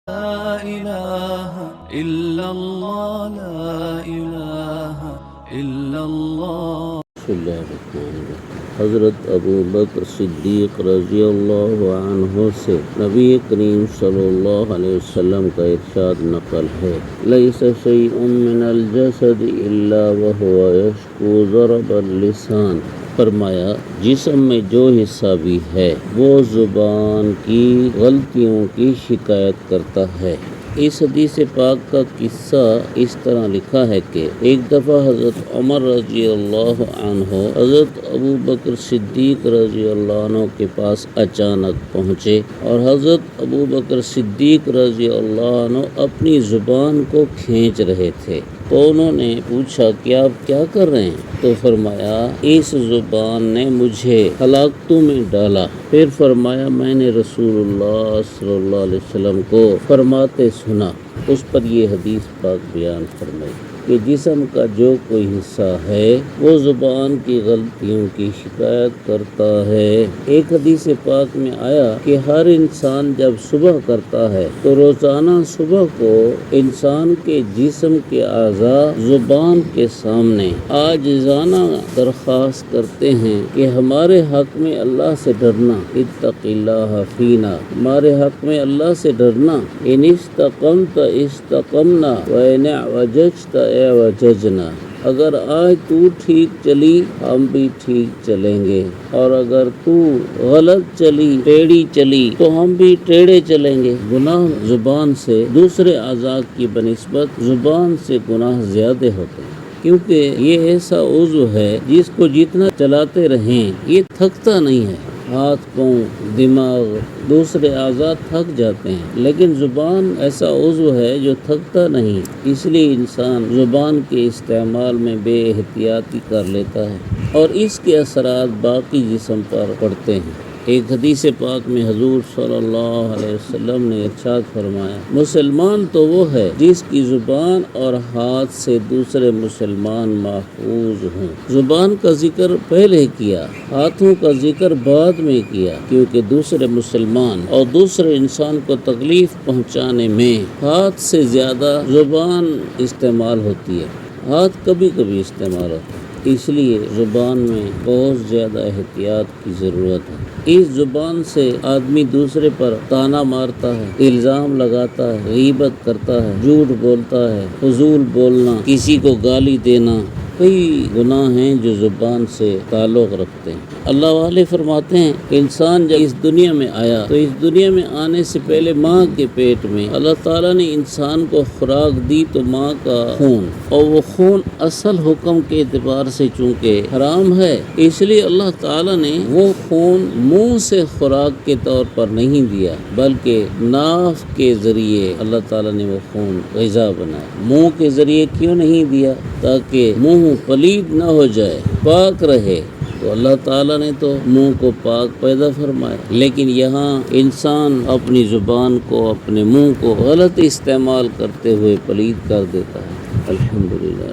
لا إله إلا الله لا إله إلا الله. بسم اللہ الرحمن الرحیم۔ حضرت ابو بکر صدیق رضی اللہ عنہ سے نبی کریم صلی اللہ علیہ وسلم کا ارشاد نقل ہے، لیس شیء من الجسد الا وهو یشکو ضرب اللسان۔ فرمایا جسم میں جو حصہ بھی ہے وہ زبان کی غلطیوں کی شکایت کرتا ہے۔ اس حدیث پاک کا قصہ اس طرح لکھا ہے کہ ایک دفعہ حضرت عمر رضی اللہ عنہ حضرت ابو بکر صدیق رضی اللہ عنہ کے پاس اچانک پہنچے اور حضرت ابو بکر صدیق رضی اللہ عنہ اپنی زبان کو کھینچ رہے تھے، تو انہوں نے پوچھا کہ آپ کیا کر رہے ہیں؟ تو فرمایا اس زبان نے مجھے ہلاکتوں میں ڈالا۔ پھر فرمایا میں نے رسول اللہ صلی اللہ علیہ وسلم کو فرماتے سنا۔ اس پر یہ حدیث پاک بیان فرمائی کہ جسم کا جو کوئی حصہ ہے وہ زبان کی غلطیوں کی شکایت کرتا ہے۔ ایک حدیث پاک میں آیا کہ ہر انسان جب صبح کرتا ہے تو روزانہ صبح کو انسان کے جسم کے اعضاء زبان کے سامنے عاجزانہ درخواست کرتے ہیں کہ ہمارے حق میں اللہ سے ڈرنا، اتق اللہ فینا، ہمارے حق میں اللہ سے ڈرنا، ان استقمت استقمنا وان اعوججت اعوججنا، اگر آج تو ٹھیک چلی ہم بھی ٹھیک چلیں گے، اور اگر تو غلط چلی ٹیڑھی چلی تو ہم بھی ٹیڑھے چلیں گے۔ گناہ زبان سے دوسرے اعضاء کی بنسبت زبان سے گناہ زیادہ ہوتے ہیں، کیونکہ یہ ایسا عضو ہے جس کو جتنا چلاتے رہیں یہ تھکتا نہیں ہے۔ ہاتھ پاؤں دماغ دوسرے اعضاء تھک جاتے ہیں، لیکن زبان ایسا عضو ہے جو تھکتا نہیں، اس لیے انسان زبان کے استعمال میں بے احتیاطی کر لیتا ہے اور اس کے اثرات باقی جسم پر پڑتے ہیں۔ ایک حدیث پاک میں حضور صلی اللہ علیہ وسلم نے ارشاد فرمایا، مسلمان تو وہ ہے جس کی زبان اور ہاتھ سے دوسرے مسلمان محفوظ ہوں۔ زبان کا ذکر پہلے کیا، ہاتھوں کا ذکر بعد میں کیا، کیونکہ دوسرے مسلمان اور دوسرے انسان کو تکلیف پہنچانے میں ہاتھ سے زیادہ زبان استعمال ہوتی ہے، ہاتھ کبھی کبھی استعمال ہوتا ہے، اس لیے زبان میں بہت زیادہ احتیاط کی ضرورت ہے۔ اس زبان سے آدمی دوسرے پر طعنہ مارتا ہے، الزام لگاتا ہے، غیبت کرتا ہے، جھوٹ بولتا ہے، فضول بولنا، کسی کو گالی دینا، کئی گناہ ہیں جو زبان سے تعلق رکھتے ہیں۔ اللہ والے فرماتے ہیں کہ انسان جب اس دنیا میں آیا تو اس دنیا میں آنے سے پہلے ماں کے پیٹ میں اللہ تعالیٰ نے انسان کو خوراک دی تو ماں کا خون، اور وہ خون اصل حکم کے اعتبار سے چونکہ حرام ہے، اس لیے اللہ تعالیٰ نے وہ خون منہ سے خوراک کے طور پر نہیں دیا، بلکہ ناف کے ذریعے اللہ تعالیٰ نے وہ خون غذا بنایا۔ منہ کے ذریعے کیوں نہیں دیا؟ تاکہ منہ پلید نہ ہو جائے، پاک رہے۔ تو اللہ تعالیٰ نے تو منہ کو پاک پیدا فرمایا، لیکن یہاں انسان اپنی زبان کو اپنے منہ کو غلط استعمال کرتے ہوئے پلید کر دیتا ہے۔ الحمدللہ۔